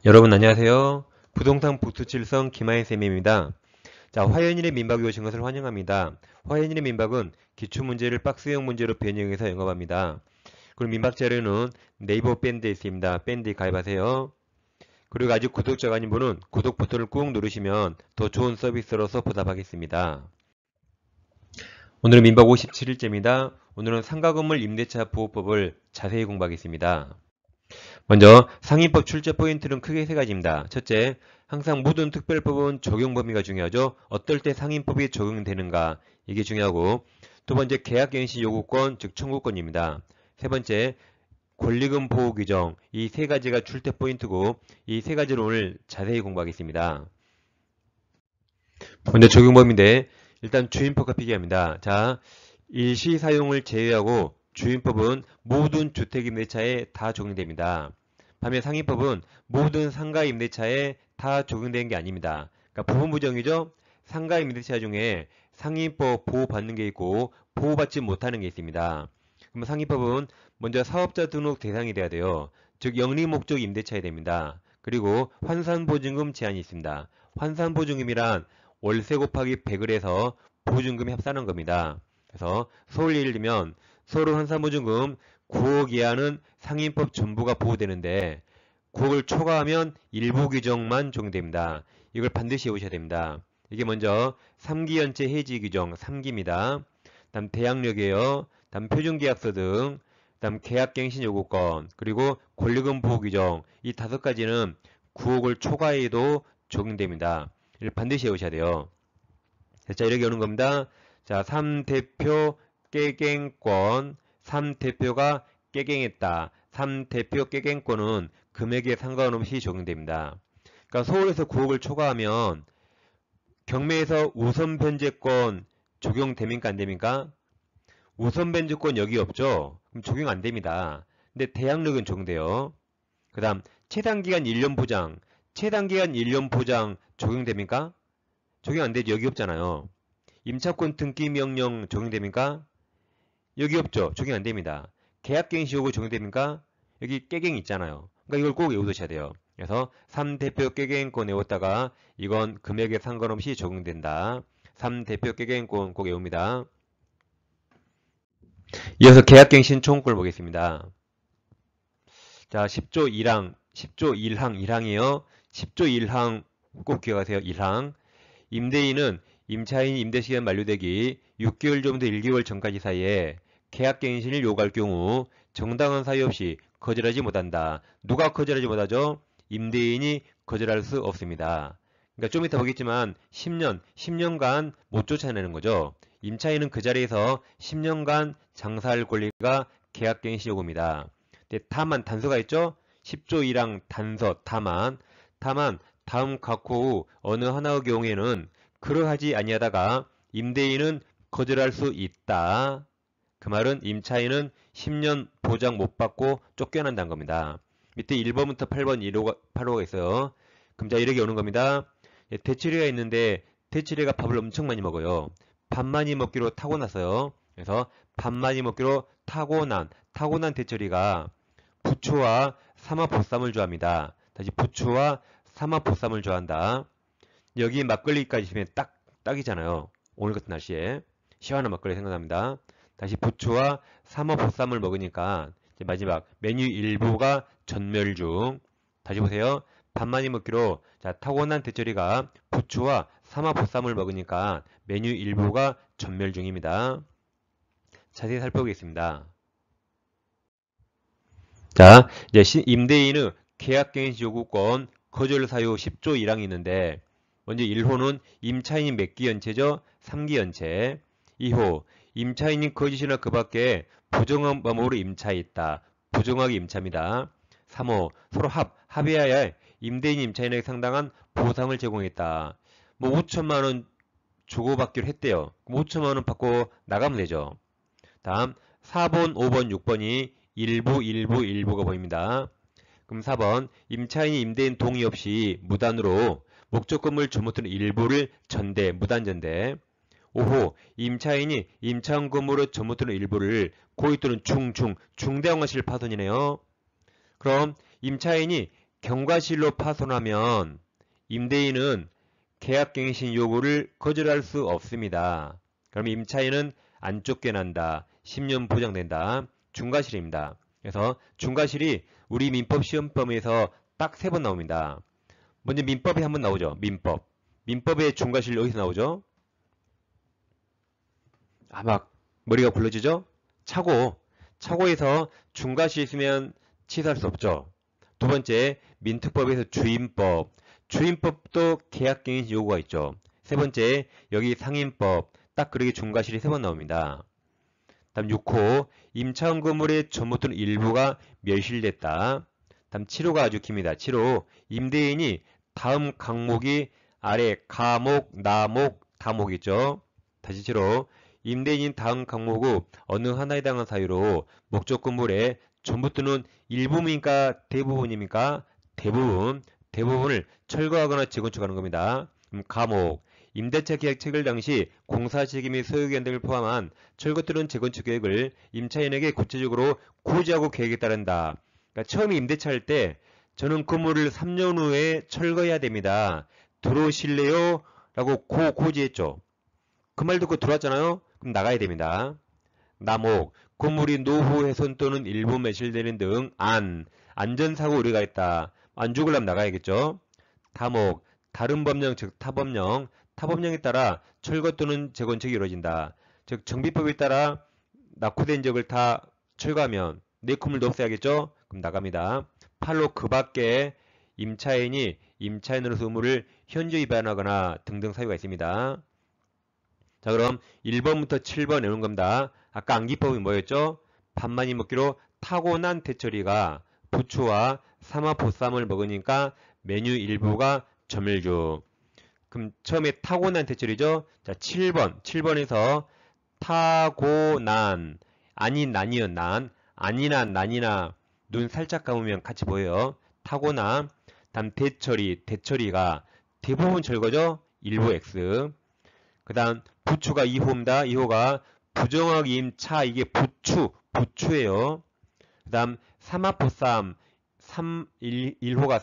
여러분 안녕하세요. 부동산 부투칠성 김하인쌤입니다. 자, 화연일의 민박에 오신 것을 환영합니다. 화연일의 민박은 기출문제를 박스형 문제로 변형해서 영업합니다. 그리고 민박 자료는 네이버 밴드에 있습니다. 밴드에 가입하세요. 그리고 아직 구독자가 아닌 분은 구독 버튼을 꾹 누르시면 더 좋은 서비스로서 보답하겠습니다. 오늘은 민박 57일째입니다. 오늘은 상가건물 임대차 보호법을 자세히 공부하겠습니다. 먼저 상인법 출제 포인트는 크게 세 가지입니다. 첫째, 항상 모든 특별법은 적용 범위가 중요하죠. 어떨 때 상인법이 적용되는가, 이게 중요하고, 두 번째, 계약갱신 요구권, 즉 청구권입니다. 세 번째, 권리금 보호 규정, 이 세 가지가 출제 포인트고, 이 세 가지를 오늘 자세히 공부하겠습니다. 먼저 적용 범위인데 일단 주임법과 필기합니다. 자, 일시 사용을 제외하고 주임법은 모든 주택임대차에 다 적용됩니다. 반면 상인법은 모든 상가임대차에 다 적용되는 게 아닙니다. 그러니까 부분 부정이죠. 상가임대차 중에 상인법 보호받는 게 있고 보호받지 못하는 게 있습니다. 그럼 상인법은 먼저 사업자 등록 대상이 돼야 돼요. 즉 영리목적 임대차에 됩니다. 그리고 환산보증금 제한이 있습니다. 환산보증금이란 월세 곱하기 100을 해서 보증금에 합산한 겁니다. 그래서 서울 예를 들면 서울 환산보증금 9억 이하는 상인법 전부가 보호되는데 9억을 초과하면 일부 규정만 적용됩니다. 이걸 반드시 외우셔야 됩니다. 이게 먼저 3기 연체 해지 규정 3기입니다. 다음 대항력이에요. 다음 표준계약서 등, 다음 계약갱신 요구권, 그리고 권리금 보호 규정, 이 5가지는 9억을 초과해도 적용됩니다. 이걸 반드시 외우셔야 돼요. 자, 이렇게 오는 겁니다. 자, 3대표 깨갱권, 3대표가 깨갱했다. 3대표 깨갱권은 금액에 상관없이 적용됩니다. 그러니까 서울에서 9억을 초과하면 경매에서 우선 변제권 적용됩니까? 안 됩니까? 우선 변제권 여기 없죠? 그럼 적용 안 됩니다. 근데 대항력은 적용돼요. 그 다음 최단기간 1년 보장, 최단기간 1년 보장 적용됩니까? 적용 안 되죠. 여기 없잖아요. 임차권 등기 명령 적용됩니까? 여기 없죠. 적용 안 됩니다. 계약갱신 요구 적용됩니까? 여기 깨갱 있잖아요. 그러니까 이걸 꼭 외우셔야 돼요. 그래서 3대표 깨갱권 외웠다가 이건 금액에 상관없이 적용된다. 3대표 깨갱권 꼭 외웁니다. 이어서 계약갱신 청구권을 보겠습니다. 자, 10조 1항, 10조 1항, 1항이에요. 10조 1항 꼭 기억하세요. 1항. 임대인은 임차인 임대시간 만료되기 6개월 전부터 1개월 전까지 사이에 계약갱신을 요구할 경우 정당한 사유 없이 거절하지 못한다. 누가 거절하지 못하죠? 임대인이 거절할 수 없습니다. 그러니까 좀 이따 보겠지만 10년간 못 쫓아내는 거죠. 임차인은 그 자리에서 10년간 장사할 권리가 계약갱신 요구입니다. 근데 다만 단서가 있죠? 10조 1항 단서 다만 다음 각호 후 어느 하나의 경우에는 그러하지 아니하다가 임대인은 거절할 수 있다. 그 말은 임차인은 10년 보장 못 받고 쫓겨난다는 겁니다. 밑에 1번부터 8번 8호가 있어요. 그럼 자 이렇게 오는 겁니다. 대치레가 있는데 대치레가 밥을 엄청 많이 먹어요. 밥 많이 먹기로 타고났어요. 그래서 밥 많이 먹기로 타고난 대처리가 부추와 삼합보쌈을 좋아합니다. 다시 부추와 삼합보쌈을 좋아한다. 여기 막걸리까지 있으면 딱이잖아요. 오늘 같은 날씨에 시원한 막걸리 생각납니다. 다시 부추와 삼합보쌈을 먹으니까 이제 마지막 메뉴 일부가 전멸 중. 다시 보세요. 밥 많이 먹기로 자 타고난 대처리가 부추와 삼합보쌈을 먹으니까 메뉴 일부가 전멸 중입니다. 자세히 살펴보겠습니다. 자, 이제 임대인의 계약갱신 요구권 거절 사유 10조 1항이 있는데 먼저 1호는 임차인이 몇 기 연체죠? 3기 연체. 2호 임차인이 거짓이나 그 밖에 부정한 범으로 임차했다. 부정하게 임차입니다. 3호 서로 합의하에 임대인 임차인에게 상당한 보상을 제공했다. 뭐 5천만 원 주고받기로 했대요. 5천만 원 받고 나가면 되죠. 다음 4번, 5번, 6번이 일부가 보입니다. 그럼 4번 임차인이 임대인 동의 없이 무단으로 목적 건물 전부터는 일부를 전대, 무단전대. 5호 임차인이 임차한 건물의 전부터는 일부를 고의 또는 중대형화실 파손이네요. 그럼 임차인이 경과실로 파손하면 임대인은 계약갱신 요구를 거절할 수 없습니다. 그럼 임차인은 안 쫓겨난다. 10년 보장된다. 중과실입니다. 그래서 중과실이 우리 민법 시험 범위에서 딱 3번 나옵니다. 먼저 민법에 한번 나오죠. 민법. 민법의 중과실 어디서 나오죠? 막 머리가 굴러지죠? 차고에서 중과실 있으면 취소할 수 없죠. 두 번째, 민특법에서 주임법. 주임법도 계약갱신 요구가 있죠. 세 번째, 여기 상임법. 딱 그러게 중과실이 3번 나옵니다. 다음 6호, 임차원 건물의 전부 또는 일부가 멸실됐다. 다음 7호가 아주 깁니다. 7호, 임대인이 다음 강목이 아래 가목, 나목, 다목 있죠. 다시 7호, 임대인인 다음 강목 후 어느 하나에 해당한 사유로 목적 건물의 전부 또는 일부입니까? 대부분입니까? 대부분을 철거하거나 재건축하는 겁니다. 가목, 임대차 계약 체결 당시 공사 시기 및 소유기한 등을 포함한 철거 또는 재건축 계획을 임차인에게 구체적으로 고지하고 계획에 따른다. 그러니까 처음에 임대차 할 때 저는 건물을 3년 후에 철거해야 됩니다. 들어오실래요? 라고 고지했죠. 그 말 듣고 들어왔잖아요. 그럼 나가야 됩니다. 나목, 건물이 노후 훼손 또는 일부 매실되는 등 안전사고 우려가 있다. 안 죽으려면 나가야겠죠. 다목, 다른 법령 즉 타법령에 따라 철거 또는 재건축이 이루어진다. 즉 정비법에 따라 낙후된 지역을 다 철거하면 내 건물도 없애야겠죠. 그럼 나갑니다. 8로 그 밖에 임차인이 임차인으로서 의무를 현저 위반하거나 등등 사유가 있습니다. 자, 그럼 1번부터 7번 외우는 겁니다. 아까 암기법이 뭐였죠? 반만이 먹기로 타고난 대처리가 부추와 삼화보쌈을 먹으니까 메뉴 일부가 점일주. 그럼 처음에 타고난 대처리죠? 자, 7번에서 타고난, 아닌 난이요, 아니나 난이나 눈 살짝 감으면 같이 보여요. 타고난, 다음 대처리가 대부분 철거죠? 일부 X. 그 다음 부추가 2호입니다. 2호가 부정확 임차, 이게 부추예요. 그 다음 삼합보쌈, 1호가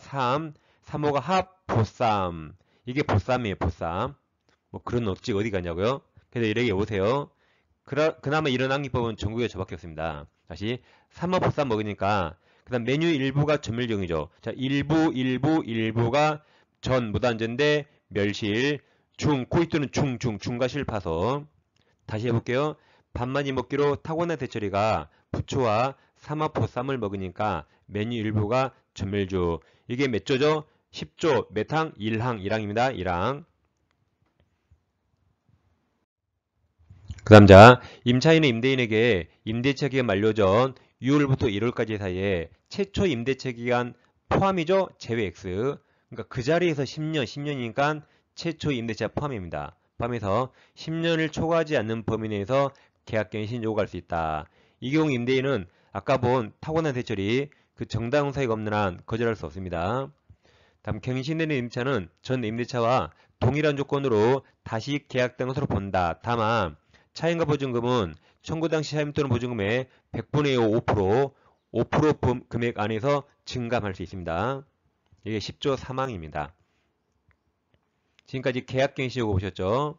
3호가 합보쌈. 이게 보쌈이에요, 보쌈. 뭐 그런 억지 어디 가냐고요? 그래서 이렇게 오세요. 그나마 이런 암기법은 전국에 저밖에 없습니다. 다시 삼합보쌈 먹으니까 그 다음 메뉴 일부가 전멸종이죠. 자, 일부가 전 무단전대 멸실 고의 또는 중과실 파손. 다시 해볼게요. 반만이 먹기로 타고난 대처리가 부추와 삼합보쌈을 먹으니까 메뉴 일부가 전멸주. 이게 몇 조죠? 10조, 몇 항? 1항입니다. 1항. 그 다음 자, 임차인은 임대인에게 임대차 기간 만료 전 6월부터 1월까지 사이에 최초 임대차 기간 포함이죠? 제외 X. 그러니까 그 자리에서 10년이니까 최초 임대차 포함입니다. 포함해서 10년을 초과하지 않는 범위 내에서 계약갱신 요구할 수 있다. 이 경우 임대인은 아까 본 타고난 대처리 그 정당 사유가 없는 한 거절할 수 없습니다. 다음 갱신되는 임차는 전 임대차와 동일한 조건으로 다시 계약된 것으로 본다. 다만 차임과 보증금은 청구 당시 차임 또는 보증금의 100분의 5% 금액 안에서 증감할 수 있습니다. 이게 10조 3항입니다. 지금까지 계약갱신 요구 보셨죠?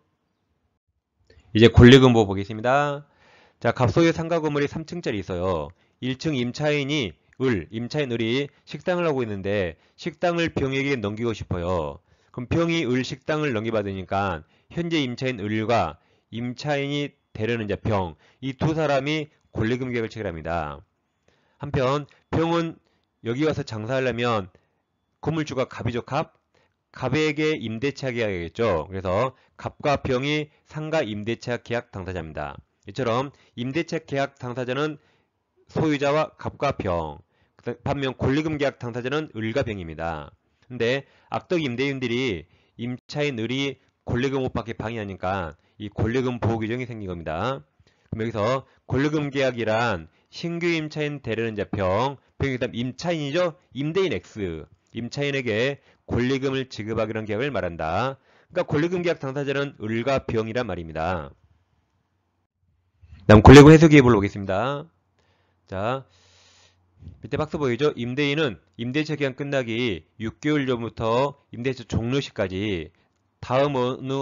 이제 권리금보 보겠습니다. 자, 갑소의 상가 건물이 3층짜리 있어요. 1층 임차인 을이 식당을 하고 있는데 식당을 병에게 넘기고 싶어요. 그럼 병이 을 식당을 넘겨받으니까 현재 임차인 을과 임차인이 대려는 자 병, 이 두 사람이 권리금 계약을 체결합니다. 한편 병은 여기 와서 장사하려면 건물주가 갑이죠. 갑에게 임대차 계약이겠죠. 그래서 갑과 병이 상가 임대차 계약 당사자입니다. 이처럼 임대차 계약 당사자는 소유자와 갑과 병, 반면 권리금 계약 당사자는 을과 병입니다. 근데 악덕 임대인들이 임차인 을이 권리금 못 받게 방해하니까 이 권리금 보호 규정이 생긴 겁니다. 그럼 여기서 권리금 계약이란 신규 임차인 대려는 자 병이 다음 임차인이죠. 임대인 X, 임차인에게 권리금을 지급하기로 한 계약을 말한다. 그러니까 권리금 계약 당사자는 을과 병이란 말입니다. 다음 권리금 해소 기획을 보겠습니다. 자, 밑에 박스 보이죠? 임대인은 임대차 기간 끝나기 6개월 전부터 임대차 종료 시까지 다음 어느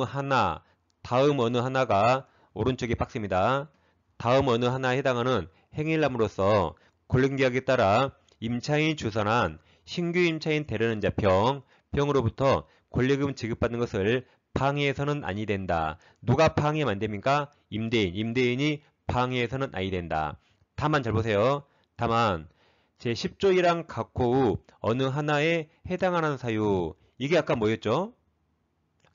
하나가 오른쪽이 박스입니다. 다음 어느 하나에 해당하는 행위함으로써 권리금계약에 따라 임차인이 주선한 신규 임차인 대리는 자 병으로부터 권리금 지급받는 것을 방해해서는 아니 된다. 누가 방해하면 안 됩니까? 임대인이 방해해서는 아니 된다. 다만 잘 보세요. 다만 제10조 1항 각호 후 어느 하나에 해당하는 사유, 이게 아까 뭐였죠?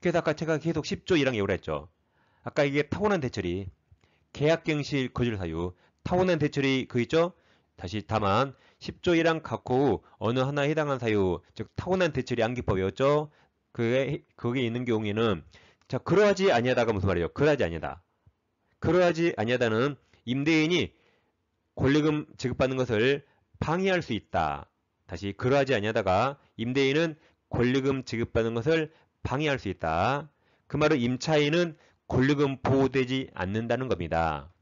그래서 아까 제가 계속 10조 1항 예우를 했죠. 아까 이게 타고난 대처리, 계약갱실 거절 사유, 타고난 대처리 그 있죠? 다시 다만 10조 1항 각호 후 어느 하나에 해당하는 사유, 즉 타고난 대처리 암기법이었죠? 거기에 있는 경우에는 자, 그러하지 아니하다가 무슨 말이에요? 그러하지 아니하다. 그러하지 아니하다는 임대인이 권리금 지급받는 것을 방해할 수 있다. 다시 그러하지 아니하다가 임대인은 권리금 지급받는 것을 방해할 수 있다. 그 말은 임차인은 권리금 보호되지 않는다는 겁니다.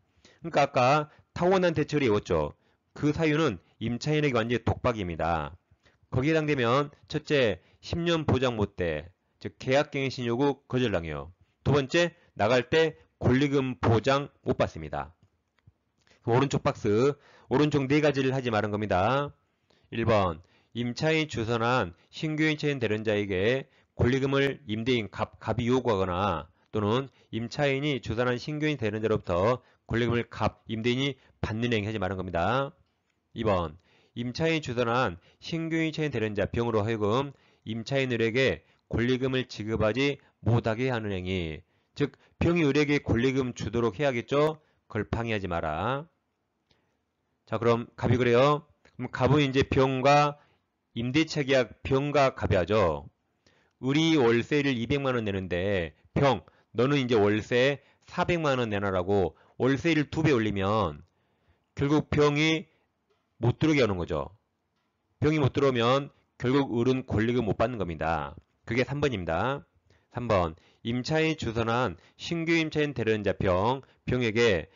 그러니까 아까 타원한 대처리 외웠죠. 그 사유는 임차인에게 완전히 독박입니다. 거기에 해당되면 첫째, 10년 보장 못돼. 즉 계약갱신 요구 거절당해요. 두 번째, 나갈 때 권리금 보장 못 받습니다. 오른쪽 박스, 오른쪽 네 가지를 하지 말은 겁니다. 1번, 임차인이 주선한 신규 임차인 대련자에게 권리금을 임대인 갑이 요구하거나 또는 임차인이 주선한 신규인 대련자로부터 권리금을 임대인이 받는 행위 하지 말은 겁니다. 2번, 임차인이 주선한 신규 임차인 대련자 병으로 하여금 임차인에게 권리금을 지급하지 못하게 하는 행위. 즉 병이 을에게 권리금 주도록 해야겠죠? 그걸 방해하지 마라. 자, 그럼 갑이 그래요. 그럼 갑은 이제 병과 임대차 계약 병과 갑이 하죠. 을이 월세를 200만원 내는데 병, 너는 이제 월세 400만원 내놔라고 월세를 2배 올리면 결국 병이 못 들어오게 하는 거죠. 병이 못 들어오면 결국 을은 권리금 못 받는 겁니다. 그게 3번입니다. 3번, 임차인이 주선한 신규 임차인 대리자 병에게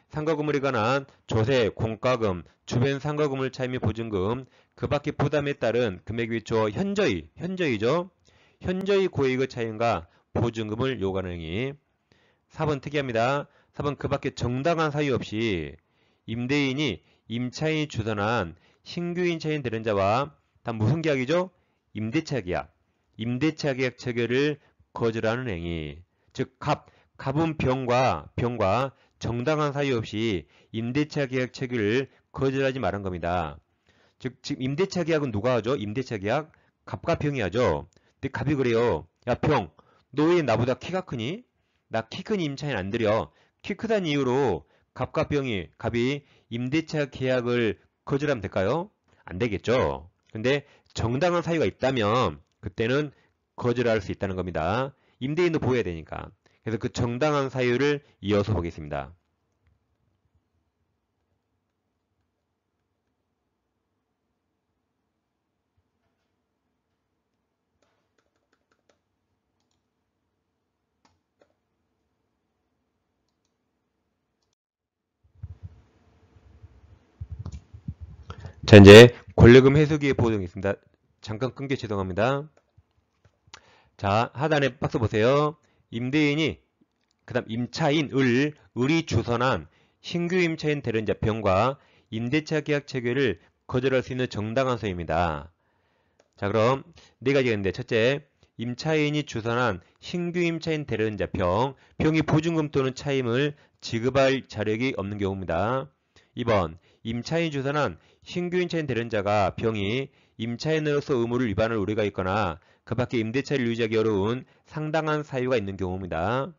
상가금을에 관한 조세, 공과금, 주변 상가금을 차임의 보증금, 그 밖의 부담에 따른 금액에 비추어 현저히죠. 현저히 고액의 차임과 보증금을 요구하는 행위. 4번 특이합니다. 4번 그 밖에 정당한 사유 없이 임대인이 임차인이 주선한 신규 임차인 대리자와 다 무슨 계약이죠? 임대차 계약 체결을 거절하는 행위. 즉 갑은 병과 정당한 사유 없이 임대차 계약 체결을 거절하지 말한 겁니다. 즉 임대차 계약은 누가 하죠? 임대차 계약 갑과 병이 하죠. 근데 갑이 그래요. 야 병, 너 왜 나보다 키가 크니? 나 키 큰 임차인 안 들여. 키 크다는 이유로 갑이 임대차 계약을 거절하면 될까요? 안 되겠죠. 근데 정당한 사유가 있다면 그때는 거절할 수 있다는 겁니다. 임대인도 보호해야 되니까. 그래서 그 정당한 사유를 이어서 보겠습니다. 자, 이제 권리금 해소기의 보정이 있습니다. 잠깐 끊겨 죄송합니다. 자, 하단에 박스 보세요. 임대인이 그 다음 임차인 을이 주선한 신규 임차인 대리자 병과 임대차 계약 체결을 거절할 수 있는 정당한 사유입니다. 자, 그럼 네 가지가 있는데 첫째, 임차인이 주선한 신규 임차인 대리자 병이 보증금 또는 차임을 지급할 자력이 없는 경우입니다. 2번, 임차인이 주선한 신규 임차인 대리자가 병이 임차인으로서 의무를 위반할 우려가 있거나 그 밖에 임대차를 유지하기 어려운 상당한 사유가 있는 경우입니다.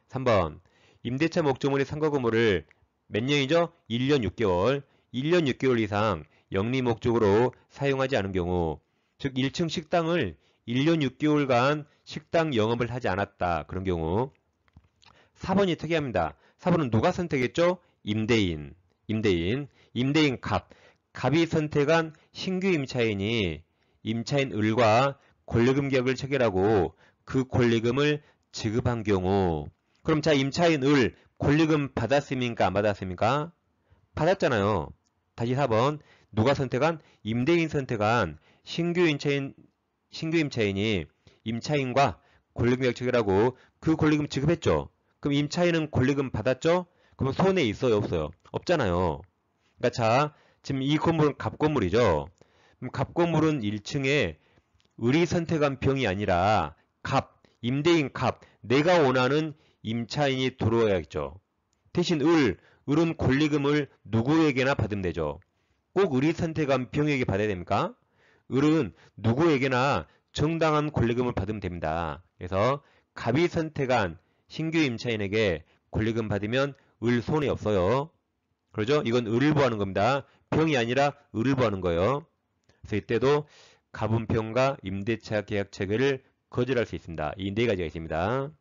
3번, 임대차 목적물의 상가금을 몇 년이죠? 1년 6개월. 1년 6개월 이상 영리 목적으로 사용하지 않은 경우, 즉 1층 식당을 1년 6개월간 식당 영업을 하지 않았다. 그런 경우. 4번이 특이합니다. 4번은 누가 선택했죠? 임대인 갑이 선택한 신규 임차인이 임차인 을과 권리금 계약을 체결하고 그 권리금을 지급한 경우. 그럼 자, 임차인 을 권리금 받았습니까? 안 받았습니까? 받았잖아요. 다시 4번. 누가 선택한? 임대인 선택한 신규 임차인이 임차인과 권리금계약 체결하고 그 권리금 지급했죠. 그럼 임차인은 권리금 받았죠? 그럼 손해 있어요, 없어요? 없잖아요. 그러니까 자, 지금 이 건물은 갑건물이죠. 그럼 갑건물은 1층에 을이 선택한 병이 아니라 임대인 내가 원하는 임차인이 들어와야겠죠. 대신 을은 권리금을 누구에게나 받으면 되죠. 꼭 을이 선택한 병에게 받아야 됩니까? 을은 누구에게나 정당한 권리금을 받으면 됩니다. 그래서 갑이 선택한 신규 임차인에게 권리금 받으면 을 손해 없어요. 그러죠? 이건 을을 보하는 겁니다. 병이 아니라 을을 보하는 거예요. 그래서 이때도 가분평과 임대차 계약 체결을 거절할 수 있습니다. 이 네 가지가 있습니다.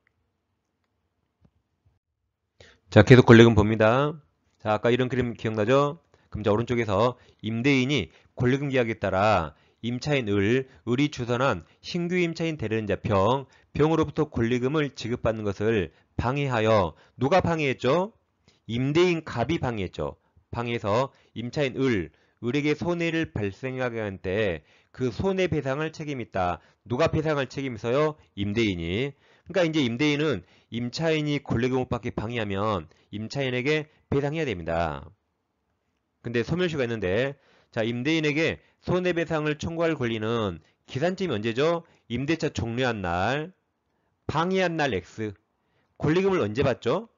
자, 계속 권리금 봅니다. 자, 아까 이런 그림 기억나죠? 그럼 자, 오른쪽에서 임대인이 권리금 계약에 따라 임차인 을이 주선한 신규 임차인 대리자 병으로부터 권리금을 지급받는 것을 방해하여 누가 방해했죠? 임대인 갑이 방해했죠. 방해해서 임차인 을에게 손해를 발생하게 한 때 그 손해배상을 책임있다. 누가 배상할 책임이 있어요? 임대인이. 그러니까 이제 임대인은 임차인이 권리금 못 받게 방해하면 임차인에게 배상해야 됩니다. 근데 소멸시효가 있는데 자, 임대인에게 손해배상을 청구할 권리는 기산점이 언제죠? 임대차 종료한 날, 방해한 날 X. 권리금을 언제 받죠?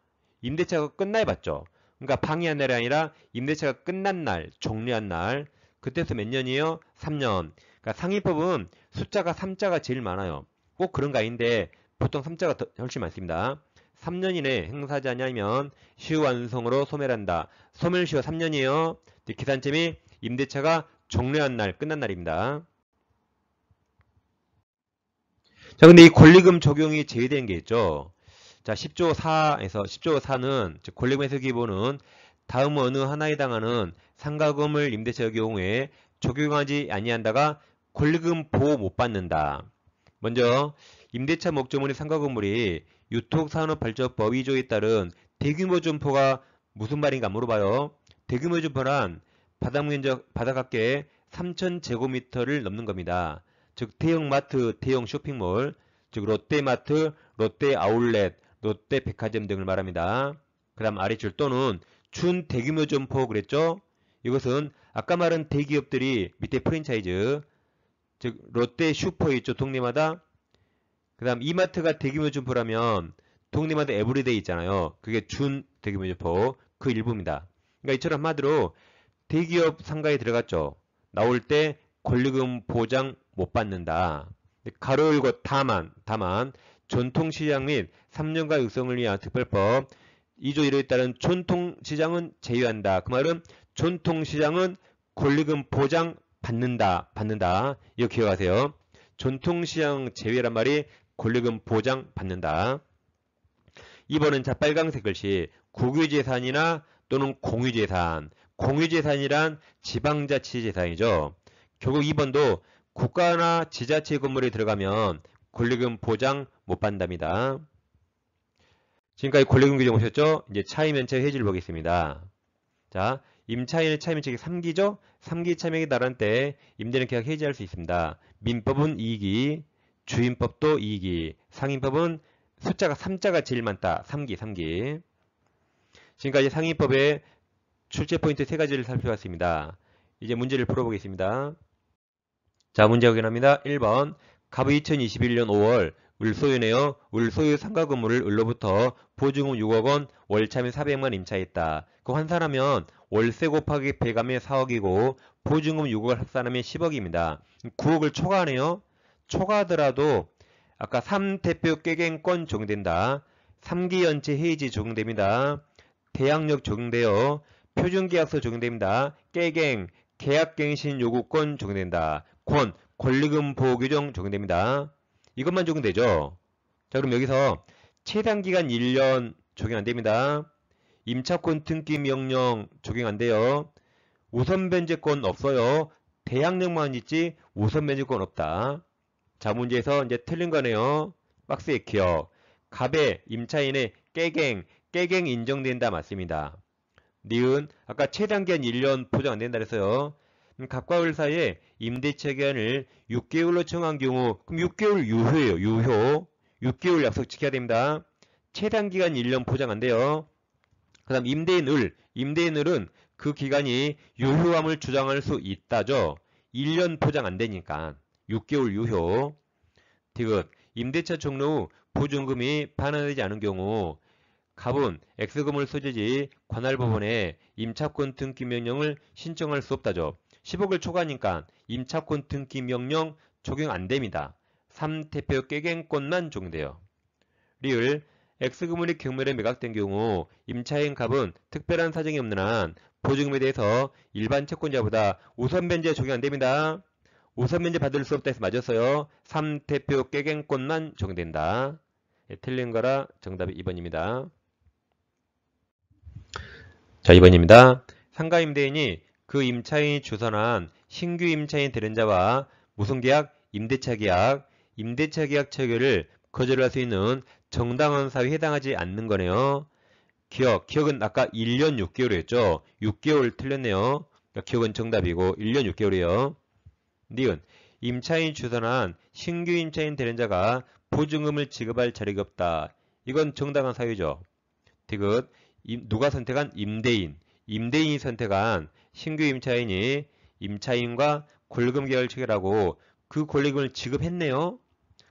임대차가 끝나야 받죠. 그러니까 방해한 날이 아니라 임대차가 끝난 날, 종료한 날. 그때부터 몇 년이에요? 3년. 그러니까 상위법은 숫자가 3자가 제일 많아요. 꼭 그런 거 아닌데 보통 3자가 훨씬 많습니다. 3년 이내 행사하지 않으면 시효 완성으로 소멸한다. 소멸시효 3년이에요. 기산점이 임대차가 종료한 날, 끝난 날입니다. 자, 근데 이 권리금 적용이 제외되는 게 있죠. 자, 10조 4에서 10조 4는 즉 권리금 해석 기본은 다음 어느 하나에 해당하는 상가금을 임대차의 경우에 적용하지 아니한다가 권리금 보호 못 받는다. 먼저 임대차 목적물인 상가건물이 유통산업발전법 2조에 따른 대규모 점포가 무슨 말인가 물어봐요. 대규모 점포란 바닥면적 바닥합계 3,000제곱미터를 넘는 겁니다. 즉 대형 마트, 대형 쇼핑몰, 즉 롯데마트, 롯데아울렛, 롯데백화점 등을 말합니다. 그 다음 아래줄 또는 준 대규모 점포 그랬죠? 이것은 아까 말한 대기업들이 밑에 프랜차이즈, 즉 롯데 슈퍼 있죠, 동네마다. 그 다음 이마트가 대규모 점포라면 동네마다 에브리데이 있잖아요. 그게 준 대규모 점포 그 일부입니다. 그러니까 이처럼 한마디로 대기업 상가에 들어갔죠. 나올 때 권리금 보장 못 받는다. 가로 열고 다만 전통시장 및 3년간 육성을 위한 특별법 2조 1호에 따른 전통시장은 제외한다. 그 말은 전통시장은 권리금 보장 받는다. 이거 기억하세요. 전통시장 제외란 말이 권리금 보장 받는다. 2번은 자 빨강색 글씨 국유재산이나 또는 공유재산. 공유재산이란 지방자치재산이죠. 결국 2번도 국가나 지자체 건물에 들어가면 권리금 보장 못 받는답니다. 지금까지 권리금 규정 오셨죠? 이제 차임면책 해지를 보겠습니다. 자, 임차인의 차임면책이 3기죠? 3기 차임액에 달한 때 임대는 계약 해지할 수 있습니다. 민법은 2기, 주임법도 2기, 상임법은 숫자가 3자가 제일 많다. 3기. 지금까지 상임법의 출제 포인트 3가지를 살펴봤습니다. 이제 문제를 풀어보겠습니다. 자, 문제 확인합니다. 1번 갑의 2021년 5월 을소유네요. 을소유 상가 건물을 을로부터 보증금 6억원, 월차면 400만 임차했다. 그 환산하면 월세 곱하기 배감이 4억이고 보증금 6억을 합산하면 10억입니다. 9억을 초과하네요. 초과하더라도 아까 3대표 깨갱권 적용된다. 3기 연체 해지 적용됩니다. 대항력 적용돼요. 표준계약서 적용됩니다. 깨갱, 계약갱신 요구권 적용된다. 권리금 보호 규정 적용됩니다. 이것만 적용되죠. 자, 그럼 여기서 최단기간 1년 적용 안됩니다. 임차권 등기 명령 적용 안돼요. 우선변제권 없어요. 대항력만 있지 우선변제권 없다. 자, 문제에서 이제 틀린 거네요. 박스에 기억. 갑의 임차인의 깨갱 인정된다 맞습니다. 니은 아까 최단기간 1년 보장 안된다 그랬어요. 갑과 을 사이에 임대차 기간을 6개월로 정한 경우 그럼 6개월 유효예요. 유효. 6개월 약속 지켜야 됩니다. 최단 기간 1년 보장 안 돼요. 그 다음 임대인을은 그 기간이 유효함을 주장할 수 있다죠. 1년 보장 안 되니까 6개월 유효. 디귿 임대차 종료 후 보증금이 반환되지 않은 경우 갑은 X금을 소재지 관할법원에 임차권 등기 명령을 신청할 수 없다죠. 10억을 초과하니까 임차권 등기 명령 적용 안 됩니다. 3대표 깨갱권만 적용돼요. 리을 X금물이 경매에 매각된 경우 임차인 갑은 특별한 사정이 없는 한 보증금에 대해서 일반 채권자보다 우선 변제 적용 안 됩니다. 우선 변제 받을 수 없다 해서 맞았어요. 3대표 깨갱권만 적용된다. 예, 틀린 거라 정답이 2번입니다. 자, 2번입니다. 상가 임대인이 그 임차인이 주선한 신규 임차인 대련자와 무슨 계약? 임대차 계약. 임대차 계약 체결을 거절할 수 있는 정당한 사유에 해당하지 않는 거네요. 기억은 아까 1년 6개월이었죠. 6개월 틀렸네요. 그러니까 기억은 정답이고 1년 6개월이에요. 니은 임차인이 주선한 신규 임차인 대련자가 보증금을 지급할 자리가 없다. 이건 정당한 사유죠. 디귿 누가 선택한? 임대인. 임대인이 선택한 신규 임차인이 임차인과 권리금 계약을 체결하고 그 권리금을 지급했네요.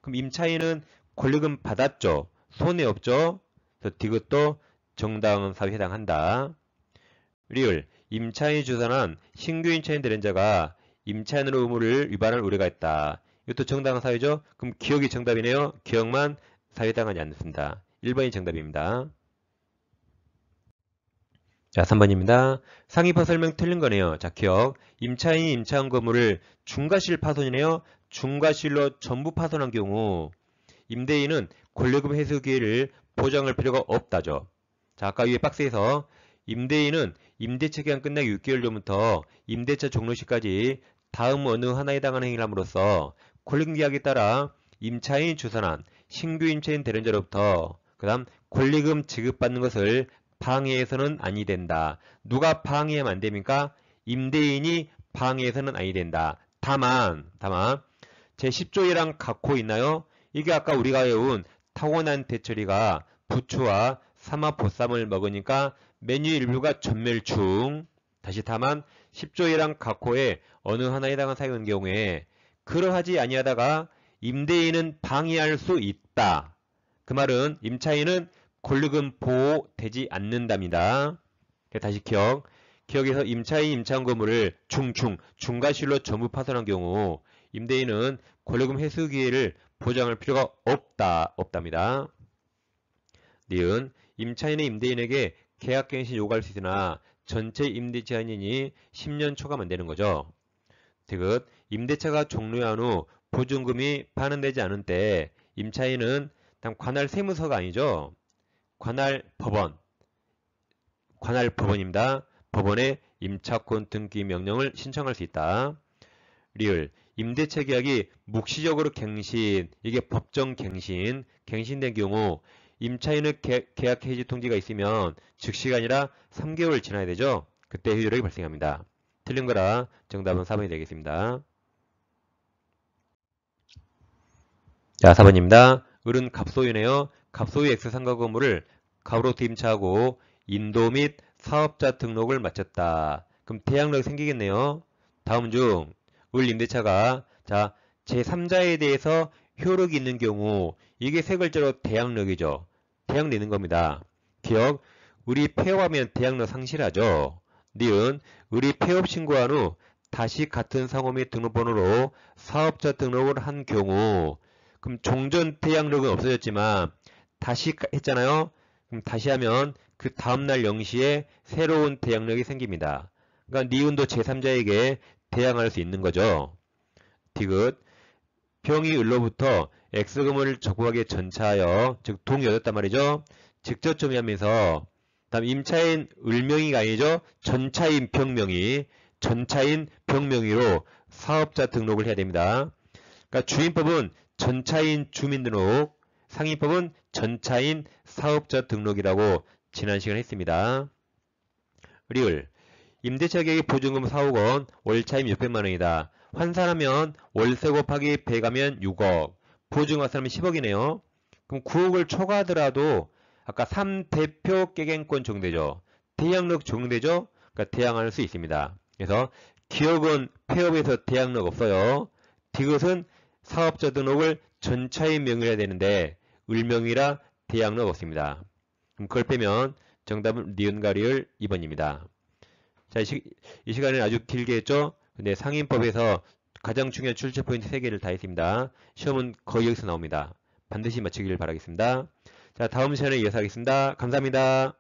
그럼 임차인은 권리금 받았죠. 손해 없죠. 그래서 디귿도 정당한 사유에 해당한다. 리을 임차인이 주선한 신규 임차인 대련자가 임차인의 의무를 위반할 우려가 있다. 이것도 정당한 사유죠. 그럼 기억이 정답이네요. 기억만 사유에 해당하지 않습니다. 1번이 정답입니다. 자, 3번입니다. 상위파 설명 틀린 거네요. 자, 기억. 임차인이 임차한 건물을 중과실 파손이네요. 중과실로 전부 파손한 경우 임대인은 권리금 회수 기회를 보장할 필요가 없다죠. 자, 아까 위에 박스에서 임대인은 임대차 기간 끝나기 6개월 전부터 임대차 종료 시까지 다음 어느 하나에 해당하는 행위를 함으로써 권리금 계약에 따라 임차인이 주선한 신규 임차인 대련자로부터 그 다음 권리금 지급받는 것을 방해해서는 아니 된다. 누가 방해하면 안 됩니까? 임대인이 방해해서는 아니 된다. 다만 제10조 1항 갖고 있나요? 이게 아까 우리가 외운 타고난 대처리가 부추와 삼합보쌈을 먹으니까 메뉴 일부가 전멸충. 다시 다만 10조 1항 각호에 어느 하나에 해당한 사유인 경우에 그러하지 아니하다가 임대인은 방해할 수 있다. 그 말은 임차인은 권리금 보호되지 않는답니다. 다시 기억에서 임차인이 임차한 건물을 중과실로 전부 파손한 경우 임대인은 권리금 회수 기회를 보장할 필요가 없답니다. 니은 임차인의 임대인에게 계약갱신 요구할 수 있으나 전체 임대 제한인이 10년 초과만 되는 거죠. 디귿 임대차가 종료한 후 보증금이 반환되지 않은 때 임차인은 관할 세무서가 아니죠. 관할 법원입니다. 법원에 임차권 등기 명령을 신청할 수 있다. 리을 임대차 계약이 묵시적으로 갱신, 이게 법정 갱신된 경우 임차인의 계약 해지 통지가 있으면 즉시가 아니라 3개월 지나야 되죠. 그때 효력이 발생합니다. 틀린 거라 정답은 4번이 되겠습니다. 자, 4번입니다. 을은 갑소유네요. 갑소유 X상가 건물을 갑으로부터 임차하고 인도 및 사업자 등록을 마쳤다. 그럼 대항력이 생기겠네요. 다음 중 을 임대차가 자 제3자에 대해서 효력이 있는 경우 이게 세 글자로 대항력이죠. 대항력 있는 겁니다. 기억 을이 폐업하면 대항력 상실하죠. 니은 을이 폐업 신고한 후 다시 같은 상호 및 등록번호로 사업자 등록을 한 경우 그럼 종전 대항력은 없어졌지만 다시 했잖아요. 그럼 다시 하면 그 다음날 0시에 새로운 대항력이 생깁니다. 그러니까 니은도 제3자에게 대항할 수 있는 거죠. 디귿 병이 을로부터 X금을 적법하게 전차하여 즉 동의 얻었단 말이죠. 직접 점유하면서 다음 임차인 을명의가 아니죠. 전차인 병명의로 사업자 등록을 해야 됩니다. 그러니까 주인법은 전차인 주민등록, 상인법은 전차인 사업자 등록이라고 지난 시간에 했습니다. 리을 임대차 계획 보증금 4억 원, 월차임 600만 원이다. 환산하면 월세 곱하기 100하면 6억, 보증금 환산하면 10억이네요. 그럼 9억을 초과하더라도 아까 3대표 깨갱권 적용되죠. 대항력 적용되죠. 그러니까 대항할 수 있습니다. 그래서 기업은 폐업에서 대항력 없어요. 디귿은 사업자 등록을 전차인 명의로 해야 되는데 을명이라 대항력 없습니다. 그럼 그걸 빼면 정답은 니은과 리을 2번입니다. 자, 이 시간에는 아주 길게 했죠? 근데 상인법에서 가장 중요한 출제 포인트 3개를 다 했습니다. 시험은 거의 여기서 나옵니다. 반드시 맞추기를 바라겠습니다. 자, 다음 시간에 이어서 하겠습니다. 감사합니다.